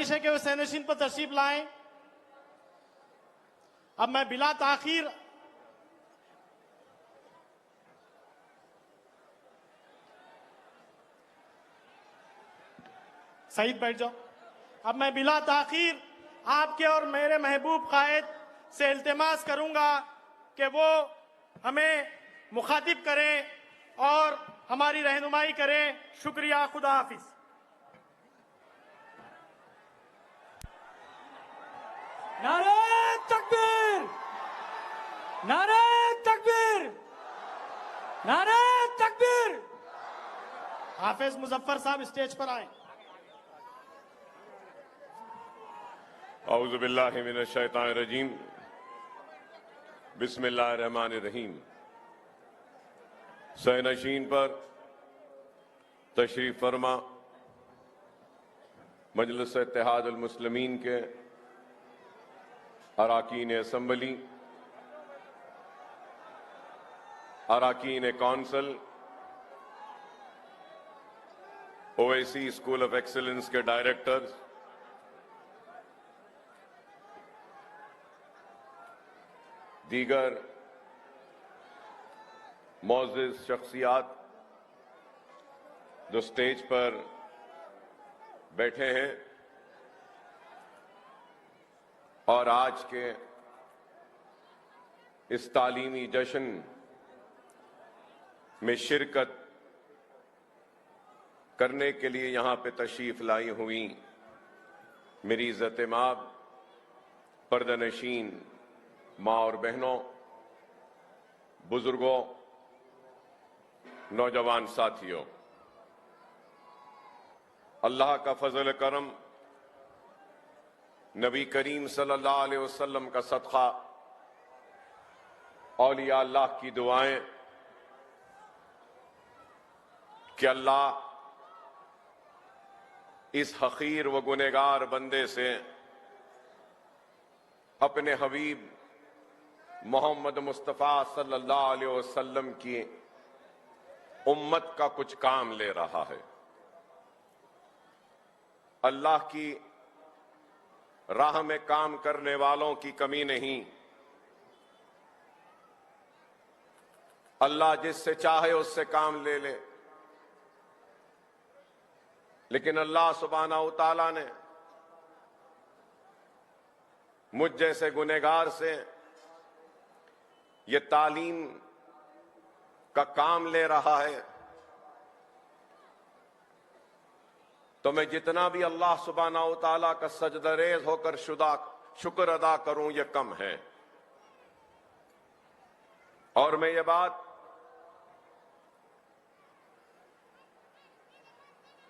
गुजारिश है कि वो सैनशीन पर तशरीफ लाएं। अब मैं बिला ताखीर सईद बैठ जाओ। अब मैं बिला ताखीर आपके और मेरे महबूब कायद से इल्तिमास करूंगा कि वो हमें मुखातिब करें और हमारी रहनुमाई करें। शुक्रिया, खुदा हाफिज। नारे तकबीर, नारे तकबीर, नारे तकबीर। हाफिज मुजफ्फर साहब स्टेज पर आए। औज़ु बिल्लाहि मिनश शैतानिर रजीम, बिस्मिल्लाहिर रहमानिर रहीम। सैनशीन पर तशरीफ फरमा मजलिस इत्तेहादुल मुस्लिमीन के अराकीन असम्बली, अराकीन council, Owaisi school of excellence के डायरेक्टर्स, दीगर मौजूद शख्सियात जो स्टेज पर बैठे हैं और आज के इस तालीमी जश्न में शिरकत करने के लिए यहां पे तशरीफ लाई हुई मेरी इज़्ज़त-ए-माब पर्दानशीन माँ और बहनों, बुजुर्गों, नौजवान साथियों, अल्लाह का फजल करम, नबी करीम सल्लल्लाहु अलैहि वसल्लम का सदका, औलिया अल्लाह की दुआएं कि अल्लाह इस हकीर व गुनहगार बंदे से अपने हबीब मोहम्मद मुस्तफ़ा सल्लल्लाहु अलैहि वसल्लम की उम्मत का कुछ काम ले रहा है। अल्लाह की राह में काम करने वालों की कमी नहीं। अल्लाह जिससे चाहे उससे काम ले ले, लेकिन अल्लाह सुब्हानहू तआला ने मुझ जैसे गुनहगार से ये तालीम का काम ले रहा है, तो मैं जितना भी अल्लाह सुब्हानहू तआला का सजदरेज होकर शुक्र अदा करूं ये कम है। और मैं ये बात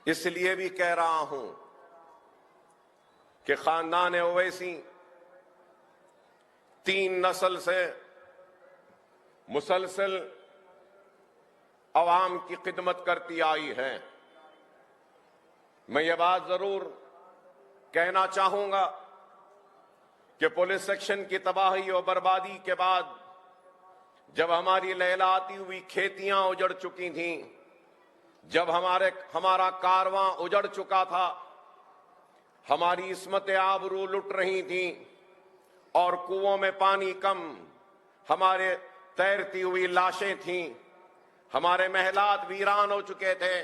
इसलिए भी कह रहा हूं कि खानदान ओवैसी 3 नस्ल से मुसलसल अवाम की खिदमत करती आई है। मैं ये बात जरूर कहना चाहूंगा कि पुलिस सेक्शन की तबाही और बर्बादी के बाद जब हमारी लहलहाती हुई खेतियां उजड़ चुकी थीं, जब हमारा कारवां उजड़ चुका था, हमारी इस्मत आबरू लुट रही थी और कुओं में पानी कम, हमारे तैरती हुई लाशें थीं, हमारे महलात वीरान हो चुके थे,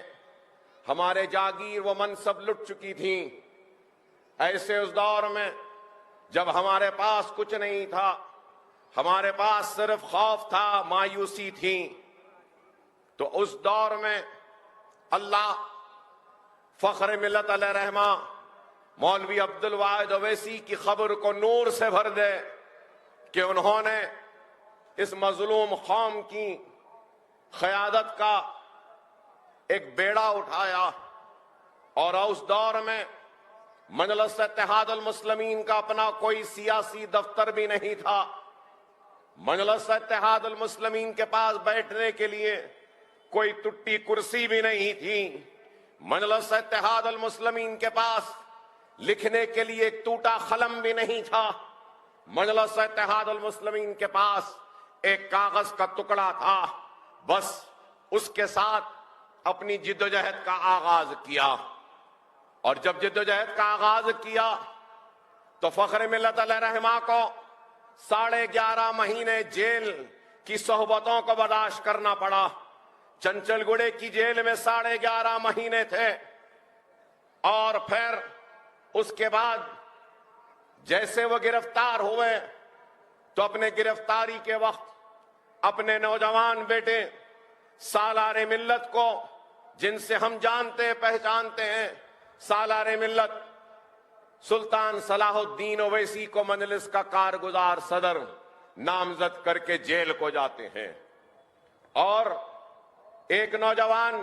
हमारे जागीर व मनसब लुट चुकी थी। ऐसे उस दौर में जब हमारे पास कुछ नहीं था, हमारे पास सिर्फ खौफ था, मायूसी थी, तो उस दौर में अल्लाह फख्र मिल्लत अलैहि रहमा मौलवी अब्दुल वाहिद ओवैसी की खबर को नूर से भर दे कि उन्होंने इस मजलूम कौम की क़यादत का एक बेड़ा उठाया। और उस दौर में मजलिस इत्तेहादुल मुस्लिमीन का अपना कोई सियासी दफ्तर भी नहीं था। मजलिस इत्तेहादुल मुस्लिमीन के पास बैठने के लिए कोई टुट्टी कुर्सी भी नहीं थी। मजलिस इत्तेहादुल मुस्लिमीन के पास लिखने के लिए एक टूटा कलम भी नहीं था। मजलिस इत्तेहादुल मुस्लिमीन के पास एक कागज का टुकड़ा था। बस उसके साथ अपनी जिद्दोजहद का आगाज किया। और जब जिद्दोजहद का आगाज किया तो फखर मिल्लत अलैहिर्रहमा को 11.5 महीने जेल की सोहबतों को बर्दाश्त करना पड़ा। चंचलगुड़े की जेल में 11.5 महीने थे और फिर उसके बाद जैसे वो गिरफ्तार हुए तो अपने गिरफ्तारी के वक्त अपने नौजवान बेटे सालारे मिल्लत को, जिनसे हम जानते पहचानते हैं, सालारे मिल्लत सुल्तान सलाहुद्दीन ओवैसी को मजलिस का कारगुजार सदर नामजद करके जेल को जाते हैं। और एक नौजवान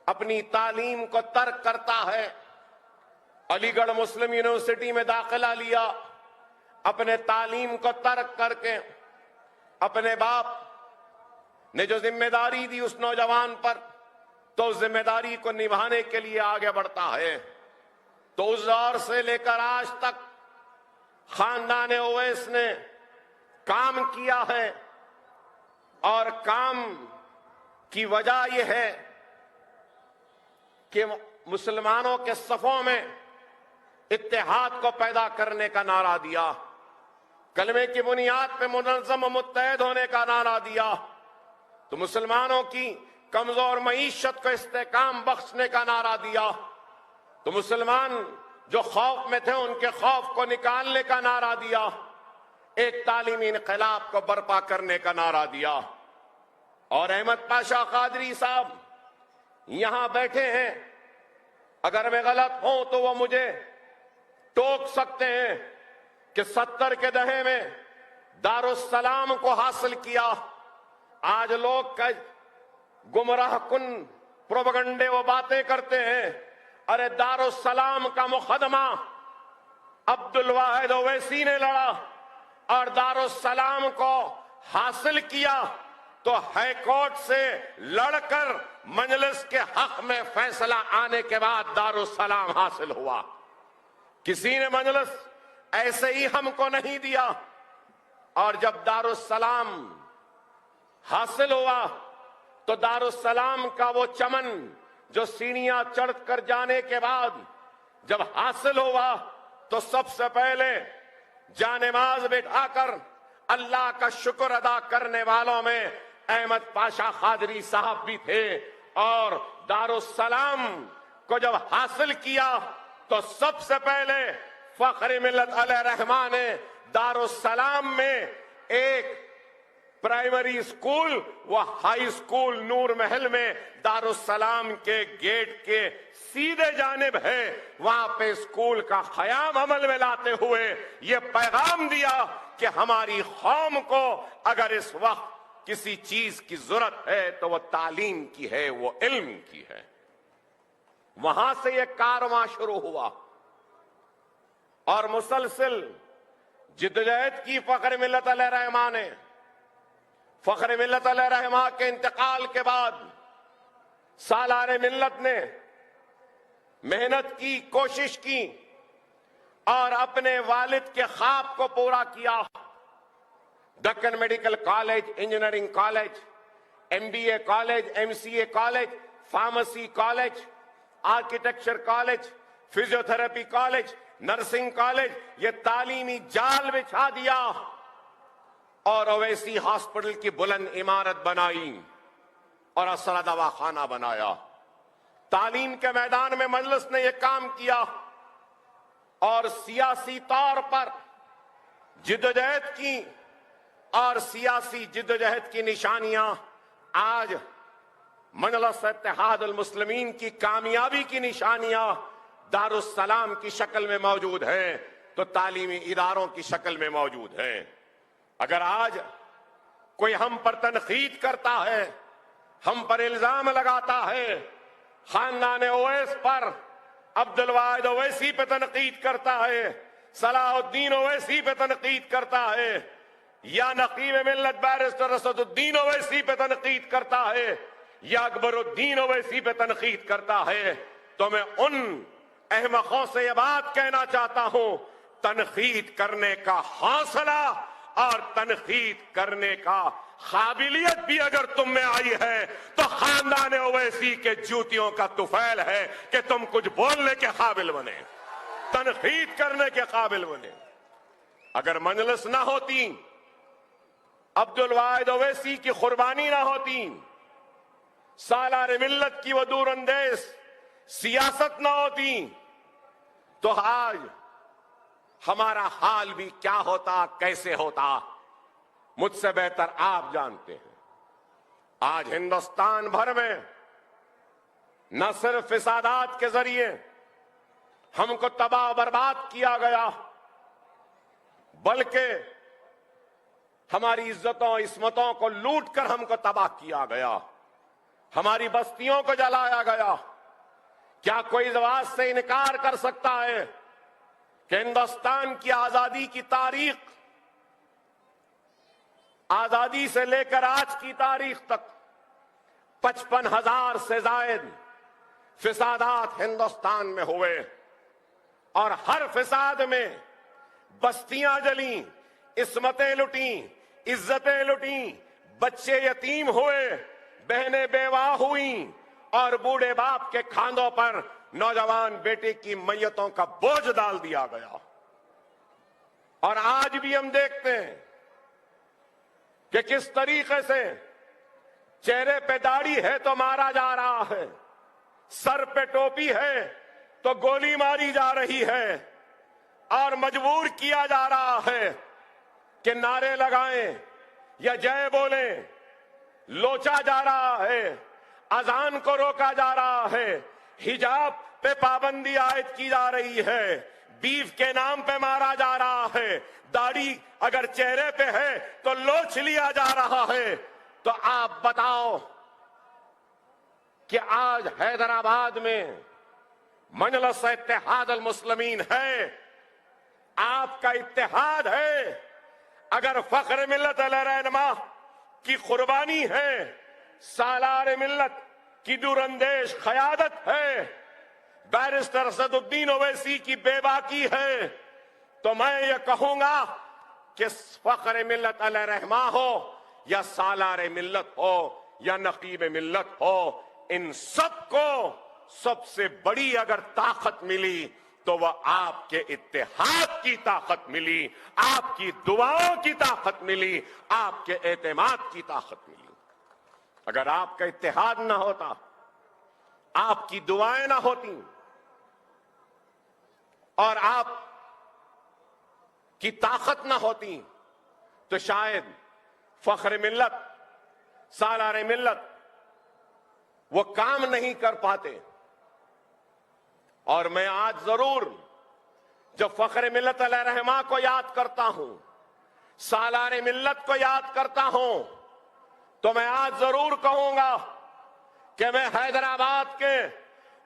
अपनी तालीम को तर्क करता है, अलीगढ़ मुस्लिम यूनिवर्सिटी में दाखिला लिया, अपने तालीम को तर्क करके अपने बाप ने जो जिम्मेदारी दी उस नौजवान पर, तो उस जिम्मेदारी को निभाने के लिए आगे बढ़ता है। तो उस दौर से लेकर आज तक खानदान ओवैस ने काम किया है और काम की वजह यह है कि मुसलमानों के सफों में इत्तेहाद को पैदा करने का नारा दिया, कलमे की बुनियाद पे मुनज़्ज़म मुत्तहद होने का नारा दिया, तो मुसलमानों की कमजोर मईशत को इस्तेकाम बख्शने का नारा दिया, तो मुसलमान जो खौफ में थे उनके खौफ को निकालने का नारा दिया, एक तालीमी इनकलाब को बर्पा करने का नारा दिया। और अहमद पाशा कादरी साहब यहां बैठे हैं, अगर मैं गलत हूं तो वो मुझे टोक सकते हैं कि 70 के दहे में दारुस्सलाम को हासिल किया। आज लोग गुमराह कुन प्रोपगंडे वो बातें करते हैं, अरे दारुस्सलाम का मुकदमा अब्दुल वाहिद ओवैसी ने लड़ा और दारुस्सलाम को हासिल किया, तो हाईकोर्ट से लड़कर मजलिस के हक में फैसला आने के बाद दारुस्सलाम हासिल हुआ। किसी ने मजलिस ऐसे ही हमको नहीं दिया। और जब दारुस्सलाम हासिल हुआ तो दारुस्सलाम का वो चमन जो सीढ़ियां चढ़ कर जाने के बाद जब हासिल हुआ, तो सबसे पहले जानेमाज बिठाकर अल्लाह का शुक्र अदा करने वालों में अहमद पाशा कादरी साहब भी थे। और दारुस्सलाम को जब हासिल किया तो सबसे पहले फखर मिल्लत अलैहिर्रहमा ने दारुस्सलाम में एक प्राइमरी स्कूल व हाई स्कूल नूर महल में दारुस्सलाम के गेट के सीधे जानिब है, वहां पे स्कूल का क़याम अमल में लाते हुए ये पैगाम दिया कि हमारी कौम को अगर इस वक्त किसी चीज की जरूरत है तो वो तालीम की है, वो इल्म की है। वहां से ये कारवां शुरू हुआ और मुसलसिल जिद्दोजहद की फखर मिल्लत अलैहिर्रहमा ने। फखर मिल्लत अलैहिर्रहमा के इंतकाल के बाद सालारे मिल्लत ने मेहनत की, कोशिश की और अपने वालिद के ख्वाब को पूरा किया। Deccan medical college, engineering college, MBA college, MCA college, pharmacy college, architecture college, physiotherapy college, nursing college, ये तालीमी जाल बिछा दिया और ओवैसी हॉस्पिटल की बुलंद इमारत बनाई और असरा दवाखाना बनाया। तालीम के मैदान में मजलिस ने यह काम किया और सियासी तौर पर जिद्दोजहद की और सियासी जिद्दोजहद की निशानियां आज मजलिस इत्तेहादुल मुस्लिमीन की कामयाबी की निशानियां दारुस्सलाम की शक्ल में मौजूद है, तो तालीमी इदारों की शक्ल में मौजूद है। अगर आज कोई हम पर तनकीद करता है, हम पर इल्जाम लगाता है, खानदान ओवैस पर, अब्दुल वाहिद ओवैसी पे तनकीद करता है, सलाहुद्दीन ओवैसी पे तनकीद करता है, या नकीब मिल्लत बैरिस्टर असदुद्दीन ओवैसी पे तनकीद करता है, या अकबरुद्दीन ओवैसी पे तनकीद करता है, तो मैं उन अहमकों से यह बात कहना चाहता हूं, तनकीद करने का हौसला और तनकीद करने का काबिलियत भी अगर तुम में आई है तो खानदान ओवैसी के जूतियों का तुफैल है कि तुम कुछ बोलने के काबिल बने, तनकीद करने के काबिल बने। अगर मजलिस ना होती, अब्दुल वाहिद ओवैसी की कुर्बानी ना होती, सालार मिल्लत की वो दूरअंदेज सियासत ना होती, तो आज हमारा हाल भी क्या होता, कैसे होता, मुझसे बेहतर आप जानते हैं। आज हिंदुस्तान भर में न सिर्फ फिसादात के जरिए हमको तबाह बर्बाद किया गया, बल्कि हमारी इज्जतों इस्मतों को लूटकर हमको तबाह किया गया, हमारी बस्तियों को जलाया गया। क्या कोई इस बात से इनकार कर सकता है कि हिंदुस्तान की आजादी की तारीख, आजादी से लेकर आज की तारीख तक 55,000 से जायद फिसादात हिंदुस्तान में हुए और हर फिसाद में बस्तियां जली, इस्मतें लुटी, इज्जतें लुटी, बच्चे यतीम हुए, बहनें बेवाह हुई और बूढ़े बाप के खांधों पर नौजवान बेटे की मैयतों का बोझ डाल दिया गया। और आज भी हम देखते हैं कि किस तरीके से चेहरे पे दाढ़ी है तो मारा जा रहा है, सर पे टोपी है तो गोली मारी जा रही है और मजबूर किया जा रहा है कि नारे लगाएं या जय बोलें। लोचा जा रहा है, अजान को रोका जा रहा है, हिजाब पे पाबंदी आयद की जा रही है, बीफ के नाम पे मारा जा रहा है, दाढ़ी अगर चेहरे पे है तो लोच लिया जा रहा है। तो आप बताओ कि आज हैदराबाद में मजलिस इत्तेहाद अल मुस्लिमीन है, आपका इत्तेहाद है, अगर फख्र मिल्लत अल रहनुमा की कुर्बानी है, सालार मिल्लत की दूरअंदेश क़यादत है, बैरिस्टर असदुद्दीन ओवैसी की बेबाकी है, तो मैं ये कहूंगा कि फख्र मिल्लत अल रहमा हो या सालार मिल्लत हो या नकीब मिल्लत हो, इन सबको सबसे बड़ी अगर ताकत मिली तो वह आपके इत्तेहाद की ताकत मिली, आपकी दुआओं की ताकत मिली, आपके एतमाद की ताकत मिली। अगर आपका इत्तेहाद ना होता, आपकी दुआएं ना होती और आप की ताकत ना होती तो शायद फख्र मिल्लत, सालार मिल्लत वो काम नहीं कर पाते। और मैं आज जरूर जब फख्र मिल्लत अल रहमा को याद करता हूं, सालार मिल्लत को याद करता हूं, तो मैं आज जरूर कहूंगा कि मैं हैदराबाद के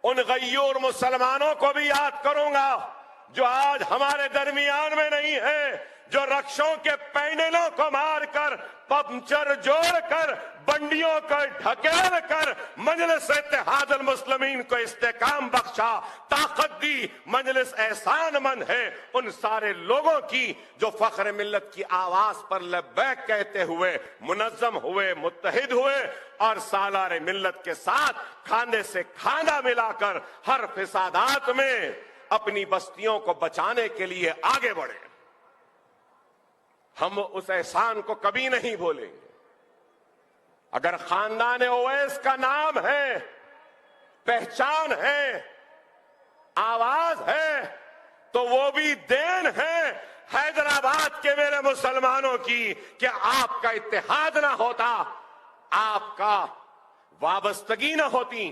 उन गय्यूर मुसलमानों को भी याद करूंगा जो आज हमारे दरमियान में नहीं है, जो रक्षों के पैनलों को मारकर, पंचर जोड़कर, बंडियों को ढकेल कर मजलिस इत्तेहाद अल मुस्लिमीन को इस्तेकाम बख्शा, ताकत दी। मजलिस एहसानमंद है उन सारे लोगों की जो फख्र मिल्लत की आवाज पर लब्बैक कहते हुए मुनज्जम हुए, मुत्तहिद हुए और सालार मिल्लत के साथ खाने से खाना मिलाकर हर फिसादात में अपनी बस्तियों को बचाने के लिए आगे बढ़े। हम उस एहसान को कभी नहीं भूलेंगे। अगर खानदान ओवैस का नाम है, पहचान है, आवाज है, तो वो भी देन है हैदराबाद के मेरे मुसलमानों की कि आपका इत्तेहाद ना होता, आपका वाबस्तगी ना होती,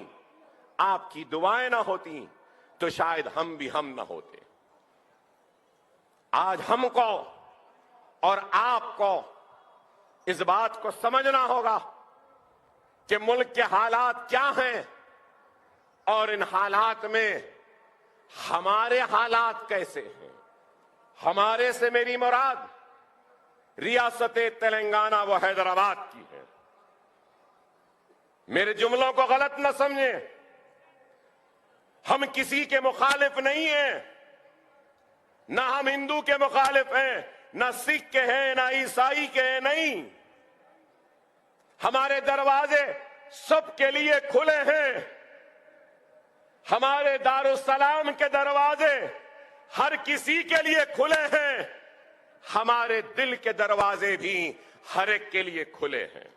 आपकी दुआएं ना होती, तो शायद हम भी हम ना होते। आज हमको और आपको इस बात को समझना होगा कि मुल्क के हालात क्या हैं और इन हालात में हमारे हालात कैसे हैं। हमारे से मेरी मुराद रियासत तेलंगाना व हैदराबाद की है। मेरे जुमलों को गलत न समझें, हम किसी के मुखालिफ नहीं हैं, ना हम हिंदू के मुखालिफ हैं, ना सिख के हैं, ना ईसाई के हैं, नहीं। हमारे दरवाजे सबके लिए खुले हैं। हमारे दारुस्सलाम के दरवाजे हर किसी के लिए खुले हैं। हमारे दिल के दरवाजे भी हर एक के लिए खुले हैं।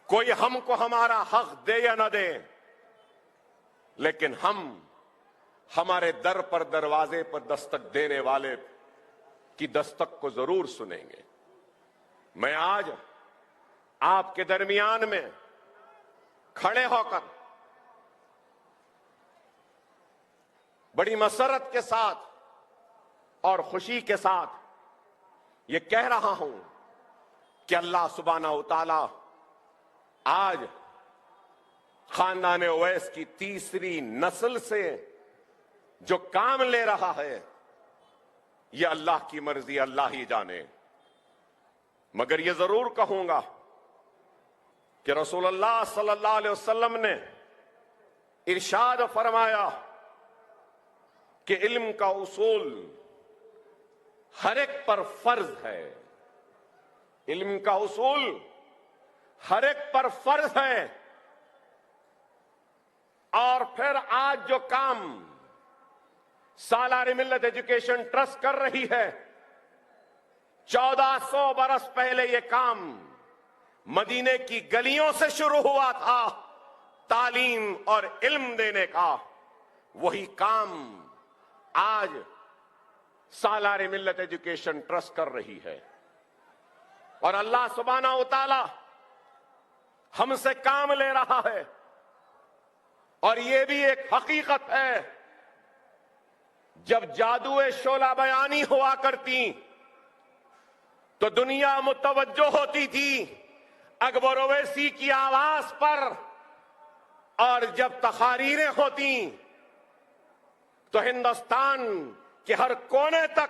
कोई हमको हमारा हक दे या ना दे, लेकिन हम हमारे दर पर दरवाजे पर दस्तक देने वाले की दस्तक को जरूर सुनेंगे। मैं आज आपके दरमियान में खड़े होकर बड़ी मसरत के साथ और खुशी के साथ ये कह रहा हूं कि अल्लाह सुब्हानहू तआला आज खानदान ओवैस की तीसरी नस्ल से जो काम ले रहा है, यह अल्लाह की मर्जी, अल्लाह ही जाने। मगर यह जरूर कहूंगा कि रसूलुल्लाह सल्लल्लाहु अलैहि वसल्लम ने इरशाद फरमाया कि इल्म का उसूल हर एक पर फर्ज है। इल्म का उसूल हर एक पर फर्ज है। और फिर आज जो काम सालार मिल्लत एजुकेशन ट्रस्ट कर रही है, 1400 बरस पहले यह काम मदीने की गलियों से शुरू हुआ था, तालीम और इल्म देने का। वही काम आज सालार मिल्लत एजुकेशन ट्रस्ट कर रही है। और अल्लाह सुब्हानहू तआला हमसे काम ले रहा है। और यह भी एक हकीकत है, जब जादुए शोला बयानी हुआ करती तो दुनिया मुतवज्जो होती थी अकबर ओवैसी की आवाज पर, और जब तकारीरें होती तो हिंदुस्तान के हर कोने तक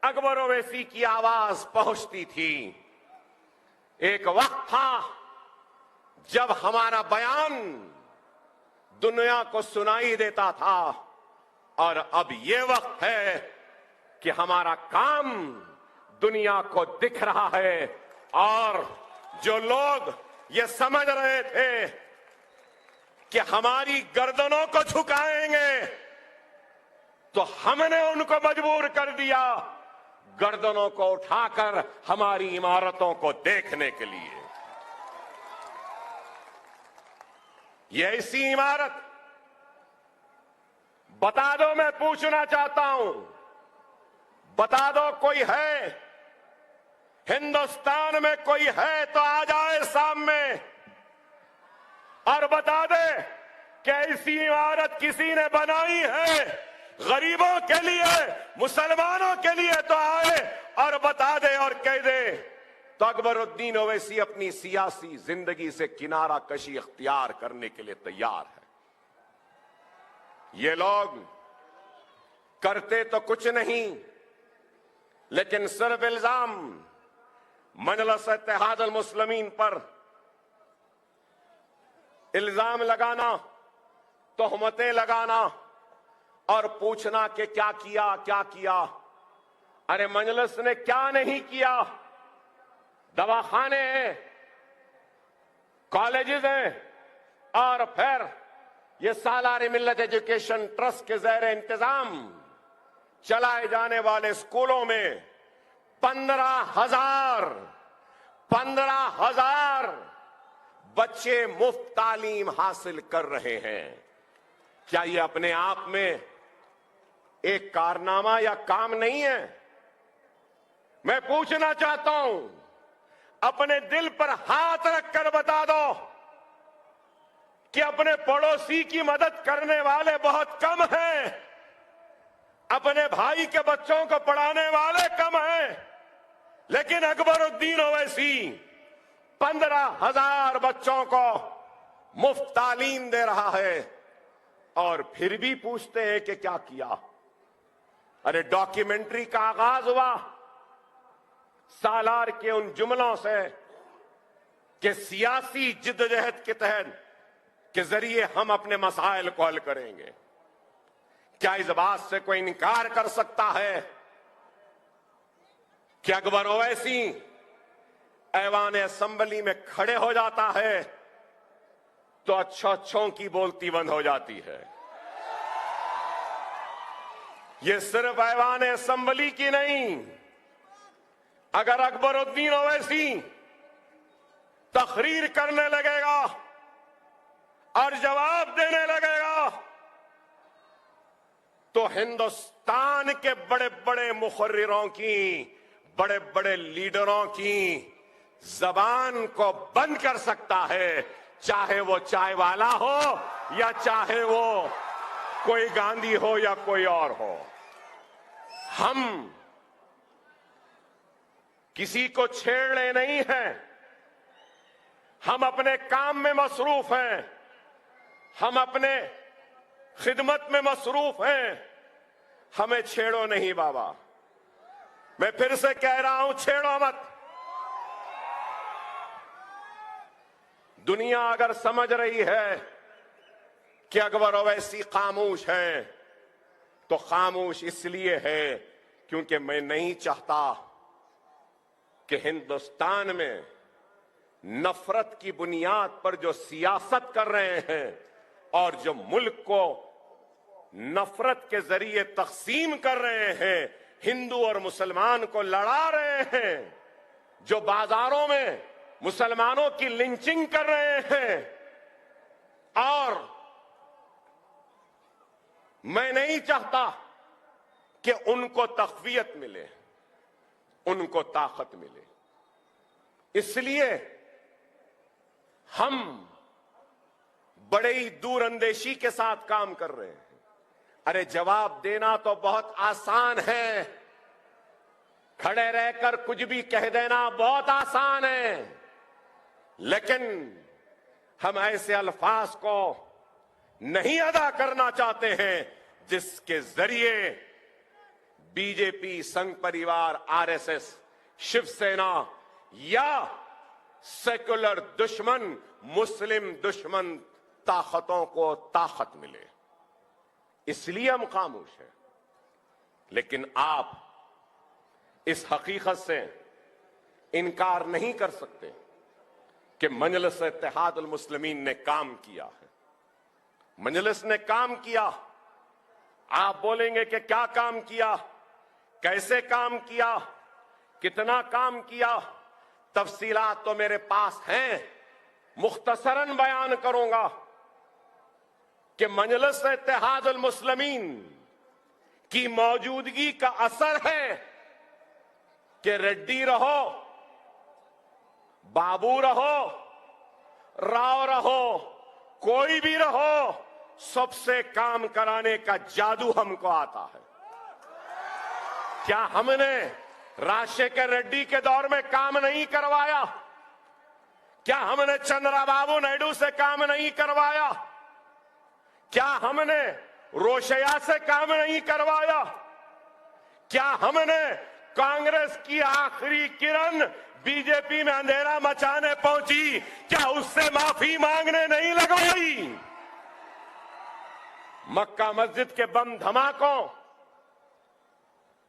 अकबर ओवैसी की आवाज पहुंचती थी। एक वक्त था जब हमारा बयान दुनिया को सुनाई देता था, और अब यह वक्त है कि हमारा काम दुनिया को दिख रहा है। और जो लोग ये समझ रहे थे कि हमारी गर्दनों को झुकाएंगे, तो हमने उनको मजबूर कर दिया गर्दनों को उठाकर हमारी इमारतों को देखने के लिए। ये ऐसी इमारत, बता दो, मैं पूछना चाहता हूं, बता दो कोई है हिंदुस्तान में, कोई है तो आ जाए सामने और बता दे कि ऐसी इमारत किसी ने बनाई है गरीबों के लिए, मुसलमानों के लिए, तो आए और बता दे और कह दे। तो अकबरुद्दीन ओवैसी अपनी सियासी जिंदगी से किनारा कशी इख्तियार करने के लिए तैयार है। ये लोग करते तो कुछ नहीं, लेकिन सिर्फ इल्जाम मजलिस इत्तेहाद अल मुस्लिमीन पर इल्जाम लगाना, तोहमतें लगाना और पूछना कि क्या किया, क्या किया। अरे मजलिस ने क्या नहीं किया? दवाखाने हैं, कॉलेजेस हैं, और फिर ये सालार मिल्लत एजुकेशन ट्रस्ट के ज़ेर इंतजाम चलाए जाने वाले स्कूलों में 15,000 बच्चे मुफ्त तालीम हासिल कर रहे हैं। क्या ये अपने आप में एक कारनामा या काम नहीं है? मैं पूछना चाहता हूं, अपने दिल पर हाथ रखकर बता दो कि अपने पड़ोसी की मदद करने वाले बहुत कम हैं, अपने भाई के बच्चों को पढ़ाने वाले कम हैं, लेकिन अकबरुद्दीन ओवैसी 15,000 बच्चों को मुफ्त तालीम दे रहा है। और फिर भी पूछते हैं कि क्या किया। अरे डॉक्यूमेंट्री का आगाज हुआ सालार के उन जुमलों से कि सियासी जिद्दोजहद के तहत के जरिए हम अपने मसाइल को हल करेंगे। क्या इस बात से कोई इनकार कर सकता है कि अकबर ओवैसी ऐवान असेंबली में खड़े हो जाता है तो अच्छों की बोलती बंद हो जाती है। ये सिर्फ ऐवान असेंबली की नहीं, अगर अकबरुद्दीन ओवैसी तकरीर करने लगेगा और जवाब देने लगेगा तो हिंदुस्तान के बड़े बड़े मुखर्रिरों की, बड़े बड़े लीडरों की जबान को बंद कर सकता है, चाहे वो चाय वाला हो या चाहे वो कोई गांधी हो या कोई और हो। हम किसी को छेड़ने नहीं हैं, हम अपने काम में मसरूफ हैं, हम अपने खिदमत में मसरूफ हैं, हमें छेड़ो नहीं बाबा। मैं फिर से कह रहा हूं, छेड़ो मत। दुनिया अगर समझ रही है कि अकबर ओवैसी खामोश है तो खामोश इसलिए है क्योंकि मैं नहीं चाहता कि हिंदुस्तान में नफरत की बुनियाद पर जो सियासत कर रहे हैं और जो मुल्क को नफरत के जरिए तकसीम कर रहे हैं, हिंदू और मुसलमान को लड़ा रहे हैं, जो बाजारों में मुसलमानों की लिंचिंग कर रहे हैं, और मैं नहीं चाहता कि उनको तक़वियत मिले, उनको ताकत मिले। इसलिए हम बड़े ही दूरअंदेशी के साथ काम कर रहे हैं। अरे जवाब देना तो बहुत आसान है, खड़े रहकर कुछ भी कह देना बहुत आसान है, लेकिन हम ऐसे अल्फाज को नहीं अदा करना चाहते हैं जिसके जरिए बीजेपी, संघ परिवार, आरएसएस, शिवसेना या सेकुलर दुश्मन, मुस्लिम दुश्मन ताकतों को ताकत मिले। इसलिए हम खामोश हैं। लेकिन आप इस हकीकत से इनकार नहीं कर सकते कि मजलिस इत्तेहादुल मुस्लिमीन ने काम किया है। मजलिस ने काम किया। आप बोलेंगे कि क्या काम किया, कैसे काम किया, कितना काम किया, तफसीलात तो मेरे पास हैं, मुख्तसरन बयान करूंगा कि मजलिस इत्तेहादुल मुस्लिमीन की मौजूदगी का असर है कि रेड्डी रहो, बाबू रहो, राव रहो, कोई भी रहो, सबसे काम कराने का जादू हमको आता है। क्या हमने राजशेखर रेड्डी के दौर में काम नहीं करवाया? क्या हमने चंद्रबाबू नायडू से काम नहीं करवाया? क्या हमने रोशैया से काम नहीं करवाया? क्या हमने कांग्रेस की आखिरी किरण बीजेपी में अंधेरा मचाने पहुंची, क्या उससे माफी मांगने नहीं लगवाई? मक्का मस्जिद के बम धमाकों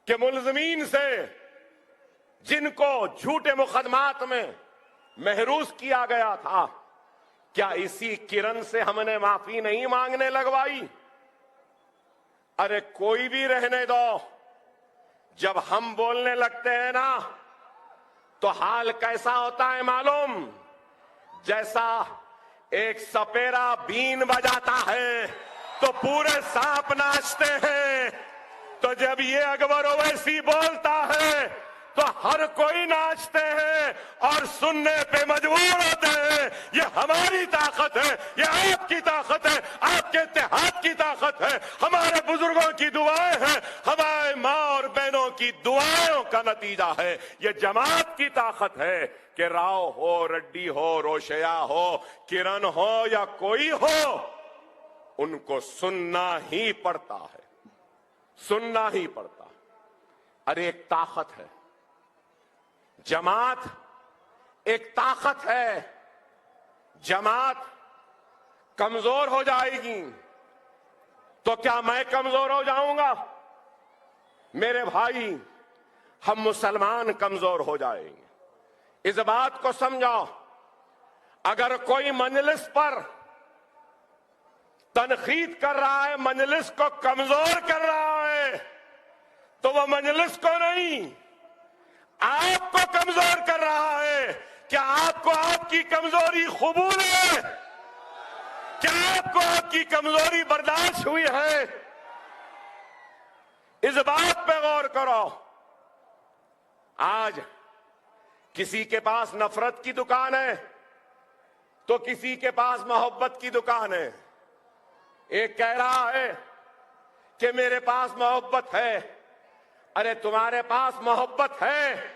के मुलजमीन से जिनको झूठे मुकदमात में महरूज किया गया था, क्या इसी किरण से हमने माफी नहीं मांगने लगवाई? अरे कोई भी रहने दो, जब हम बोलने लगते हैं ना तो हाल कैसा होता है मालूम? जैसा एक सपेरा बीन बजाता है तो पूरे सांप नाचते हैं, तो जब ये अकबर ओवैसी बोलता है तो हर कोई नाचते हैं और सुनने पे मजबूर होते हैं। ये हमारी ताकत है, ये आपकी ताकत है, आपके इत्तेहाद की ताकत है, हमारे बुजुर्गों की दुआएं हैं, हमारे माँ और बहनों की दुआओं का नतीजा है। ये जमात की ताकत है कि राव हो, रेड्डी हो, रोशैया हो, किरण हो या कोई हो, उनको सुनना ही पड़ता है, सुनना ही पड़ता है। अरे एक ताकत है, जमात एक ताकत है। जमात कमजोर हो जाएगी तो क्या मैं कमजोर हो जाऊंगा? मेरे भाई, हम मुसलमान कमजोर हो जाएंगे। इस बात को समझो, अगर कोई मजलिस पर तनकीद कर रहा है, मजलिस को कमजोर कर रहा है, तो वह मजलिस को नहीं, आपको कमजोर कर रहा है। क्या आपको आपकी कमजोरी कबूल है? क्या आपको आपकी कमजोरी बर्दाश्त हुई है? इस बात पे गौर करो। आज किसी के पास नफरत की दुकान है तो किसी के पास मोहब्बत की दुकान है। एक कह रहा है कि मेरे पास मोहब्बत है। अरे तुम्हारे पास मोहब्बत है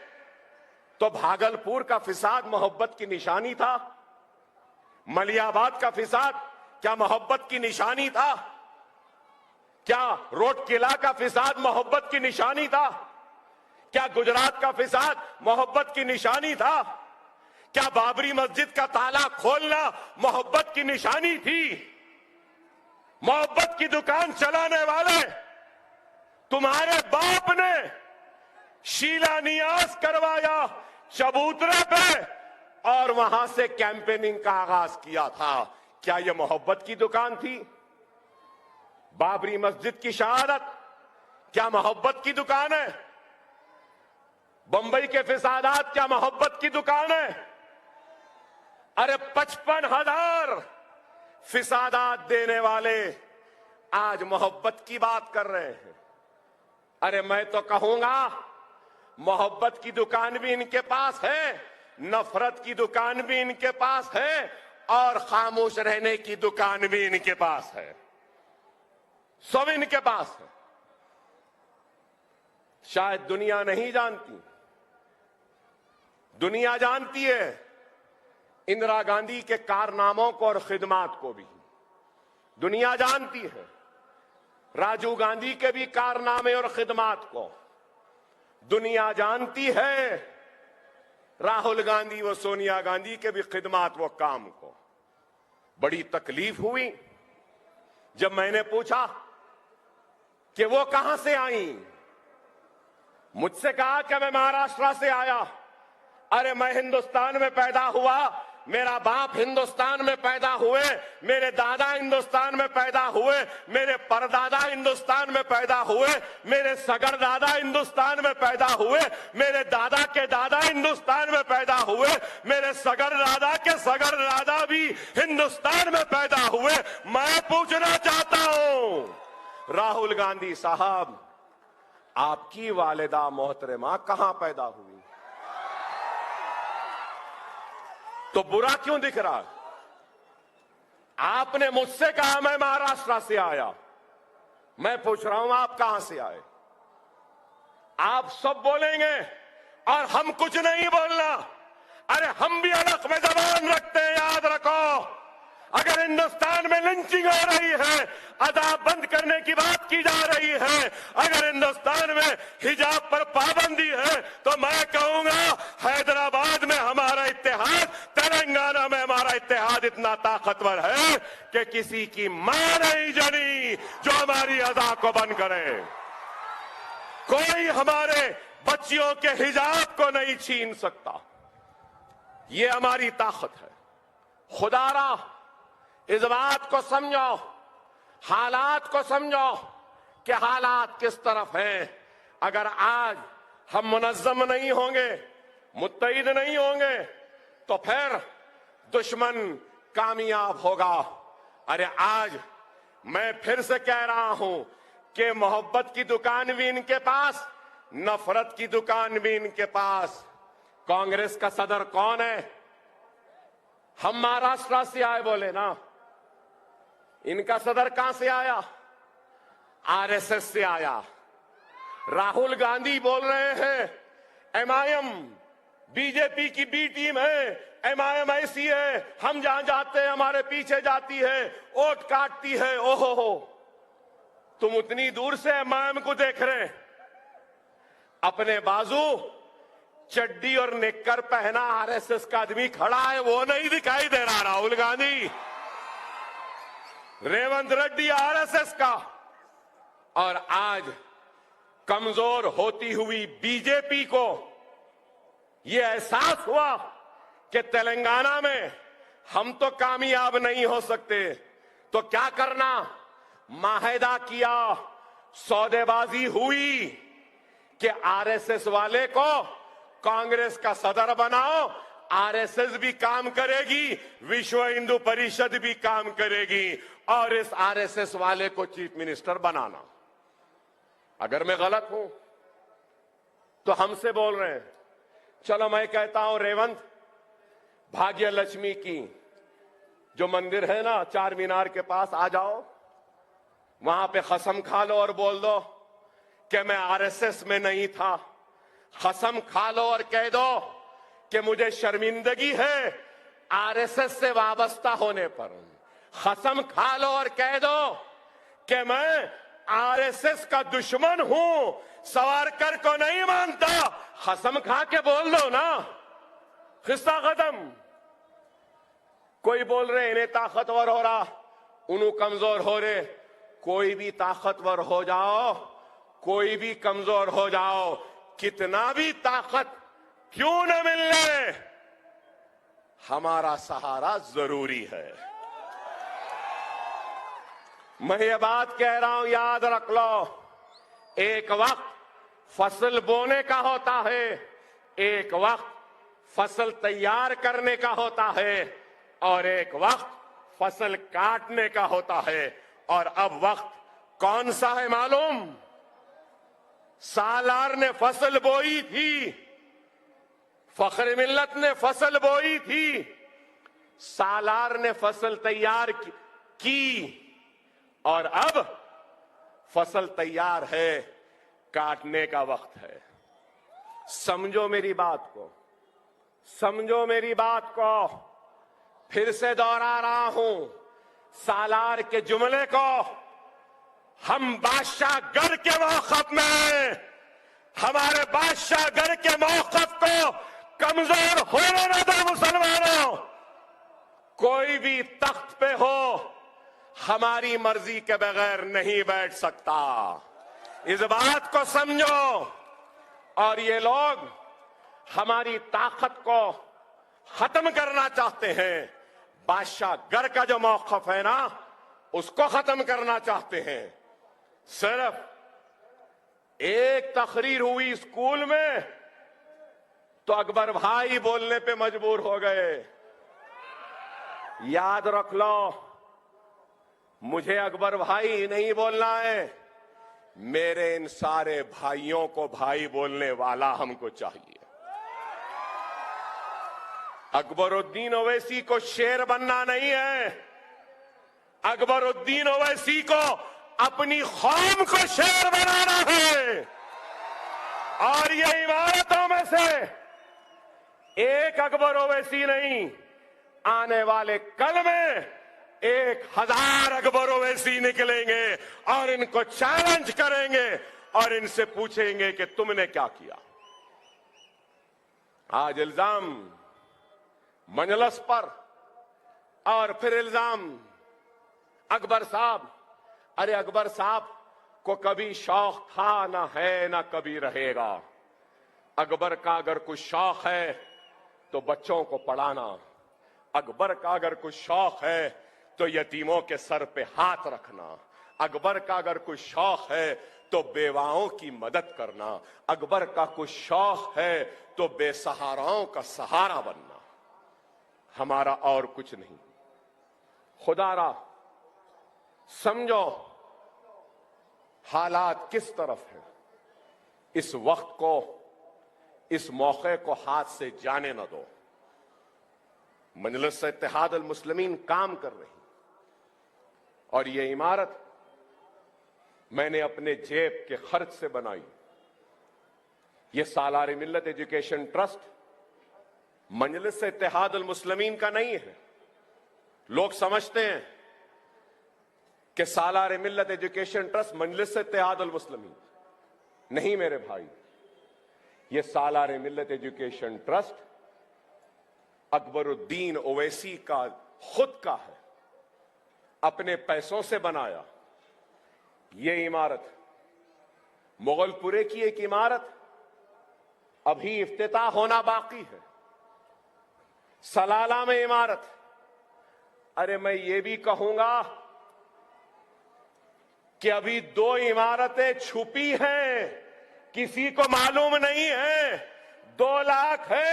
तो भागलपुर का फिसाद मोहब्बत की निशानी था? मलियाबाद का फिसाद क्या मोहब्बत की निशानी था? क्या रोड किला का फिसाद मोहब्बत की निशानी था? क्या गुजरात का फिसाद मोहब्बत की निशानी था? क्या बाबरी मस्जिद का ताला खोलना मोहब्बत की निशानी थी? मोहब्बत की दुकान चलाने वाले तुम्हारे बाप ने शिलान्यास करवाया चबूतरे पे और वहां से कैंपेनिंग का आगाज किया था। क्या यह मोहब्बत की दुकान थी? बाबरी मस्जिद की शहादत क्या मोहब्बत की दुकान है? बंबई के फिसादात क्या मोहब्बत की दुकान है? अरे 55,000 फिसादात देने वाले आज मोहब्बत की बात कर रहे हैं। अरे मैं तो कहूंगा मोहब्बत की दुकान भी इनके पास है, नफरत की दुकान भी इनके पास है और खामोश रहने की दुकान भी इनके पास है। सब इनके पास है। शायद दुनिया नहीं जानती, दुनिया जानती है इंदिरा गांधी के कारनामों को और खिदमात को भी। दुनिया जानती है राजीव गांधी के भी कारनामे और खिदमात को। दुनिया जानती है राहुल गांधी व सोनिया गांधी के भी खिदमात व काम को। बड़ी तकलीफ हुई जब मैंने पूछा कि वो कहां से आई। मुझसे कहा कि मैं महाराष्ट्र से आया। अरे मैं हिंदुस्तान में पैदा हुआ, मेरा बाप हिंदुस्तान में पैदा हुए, मेरे दादा हिंदुस्तान में पैदा हुए, मेरे परदादा हिंदुस्तान में पैदा हुए, मेरे सगर दादा हिंदुस्तान में पैदा हुए, मेरे दादा के दादा हिंदुस्तान में पैदा हुए, मेरे सगर दादा के सगर दादा भी हिंदुस्तान में पैदा हुए। मैं पूछना चाहता हूं राहुल गांधी साहब, आपकी वालिदा मोहतरमा कहां पैदा हुई? तो बुरा क्यों दिख रहा? आपने मुझसे कहा मैं महाराष्ट्र से आया, मैं पूछ रहा हूं आप कहां से आए? आप सब बोलेंगे और हम कुछ नहीं बोलना। अरे हम भी अलग में जबान रखते हैं, याद रखो। अगर हिंदुस्तान में लिंचिंग हो रही है, अदाब बंद करने की बात की जा रही है, अगर हिंदुस्तान में हिजाब पर पाबंदी है, तो मैं कहूंगा हैदराबाद में हमारा इत्तेहाद, तेलंगाना में हमारा इत्तेहाद इतना ताकतवर है कि किसी की मां नहीं जनी जो हमारी अदा को बंद करे। कोई हमारे बच्चियों के हिजाब को नहीं छीन सकता। ये हमारी ताकत है। खुदारा इस बात को समझो, हालात को समझो कि हालात किस तरफ हैं। अगर आज हम मुनज़्ज़म नहीं होंगे, मुत्तहिद नहीं होंगे, तो फिर दुश्मन कामयाब होगा। अरे आज मैं फिर से कह रहा हूं कि मोहब्बत की दुकान भी इनके पास, नफरत की दुकान भी इनके पास। कांग्रेस का सदर कौन है? हम महाराष्ट्र से आए बोले ना, इनका सदर कहां से आया? आरएसएस से आया। राहुल गांधी बोल रहे हैं एमआईएम बीजेपी की बी टीम है, एमआईएम ऐसी है, हम जहां जाते हैं हमारे पीछे जाती है, वोट काटती है। ओहो हो, तुम उतनी दूर से एमआईएम को देख रहे हैं, अपने बाजू चड्डी और निक्कर पहना आरएसएस का आदमी खड़ा है, वो नहीं दिखाई दे रहा। राहुल गांधी, रेवंत रेड्डी आरएसएस का, और आज कमजोर होती हुई बीजेपी को ये एहसास हुआ कि तेलंगाना में हम तो कामयाब नहीं हो सकते, तो क्या करना, माहिदा किया, सौदेबाजी हुई कि आरएसएस वाले को कांग्रेस का सदर बनाओ, आरएसएस भी काम करेगी, विश्व हिंदू परिषद भी काम करेगी, और इस आरएसएस वाले को चीफ मिनिस्टर बनाना। अगर मैं गलत हूं तो हमसे बोल रहे हैं। चलो मैं कहता हूं रेवंत, भाग्य लक्ष्मी की जो मंदिर है ना चार मीनार के पास, आ जाओ, वहां पे कसम खा लो और बोल दो कि मैं आरएसएस में नहीं था। कसम खा लो और कह दो कि मुझे शर्मिंदगी है आरएसएस से वाबस्ता होने पर। कसम खा लो और कह दो कि मैं आरएसएस का दुश्मन हूं, सावरकर को नहीं मानता। कसम खा के बोल दो ना, खिस्सा खत्म। कोई बोल रहे इन्हें ताकतवर हो रहा, उन्हें कमजोर हो रहे। कोई भी ताकतवर हो जाओ, कोई भी कमजोर हो जाओ, कितना भी ताकत क्यों न मिलने, हमारा सहारा जरूरी है। मैं ये बात कह रहा हूं, याद रख लो, एक वक्त फसल बोने का होता है, एक वक्त फसल तैयार करने का होता है, और एक वक्त फसल काटने का होता है। और अब वक्त कौन सा है मालूम? सालार ने फसल बोई थी, फख्र मिल्लत ने फसल बोई थी, सालार ने फसल तैयार की, और अब फसल तैयार है, काटने का वक्त है। समझो मेरी बात को, समझो मेरी बात को। फिर से दोहरा रहा हूं, सालार के जुमले को हम बादशाहगढ़ के मौक़िफ़ में, हमारे बादशाहगढ़ के मौक़िफ़ को कमजोर होने न दो मुसलमानों। कोई भी तख्त पे हो, हमारी मर्जी के बगैर नहीं बैठ सकता। इस बात को समझो। और ये लोग हमारी ताकत को खत्म करना चाहते हैं। बादशाहगढ़ का जो मौक़िफ़ है ना, उसको खत्म करना चाहते हैं। सिर्फ एक तकरीर हुई स्कूल में तो अकबर भाई बोलने पे मजबूर हो गए। याद रख लो, मुझे अकबर भाई नहीं बोलना है, मेरे इन सारे भाइयों को भाई बोलने वाला हमको चाहिए। अकबरुद्दीन ओवैसी को शेर बनना नहीं है, अकबरुद्दीन ओवैसी को अपनी कौम को शेर बनाना है। और ये इमारतों में से एक अकबर ओवैसी नहीं, आने वाले कल में 1000 अकबर ओवैसी निकलेंगे और इनको चैलेंज करेंगे और इनसे पूछेंगे कि तुमने क्या किया। आज इल्जाम मजलिस पर और फिर इल्जाम अकबर साहब। अरे अकबर साहब को कभी शौक था ना है ना कभी रहेगा। अकबर का अगर कुछ शौक है तो बच्चों को पढ़ाना, अकबर का अगर कुछ शौक है तो यतीमों के सर पे हाथ रखना, अकबर का अगर कुछ शौक है तो बेवाओं की मदद करना, अकबर का कुछ शौक है तो बेसहाराओं का सहारा बनना। हमारा और कुछ नहीं। खुदारा समझो हालात किस तरफ है। इस वक्त को, इस मौके को हाथ से जाने न दो। मजलिस इत्तेहाद अल मुस्लिमीन काम कर रही और ये इमारत मैंने अपने जेब के खर्च से बनाई। ये सालार मिल्लत एजुकेशन ट्रस्ट मजलिस इत्तेहाद अल मुस्लिमीन का नहीं है। लोग समझते हैं कि सालार मिल्लत एजुकेशन ट्रस्ट मजलिस इत्तेहाद अल मुस्लिमीन नहीं। मेरे भाई, ये सालार मिल्लत एजुकेशन ट्रस्ट अकबरुद्दीन ओवैसी का खुद का है, अपने पैसों से बनाया। ये इमारत मुगलपुरे की एक इमारत अभी इफ्तिताह होना बाकी है। सलाला में इमारत, अरे मैं ये भी कहूंगा कि अभी 2 इमारतें छुपी हैं, किसी को मालूम नहीं है। 2 लाख है,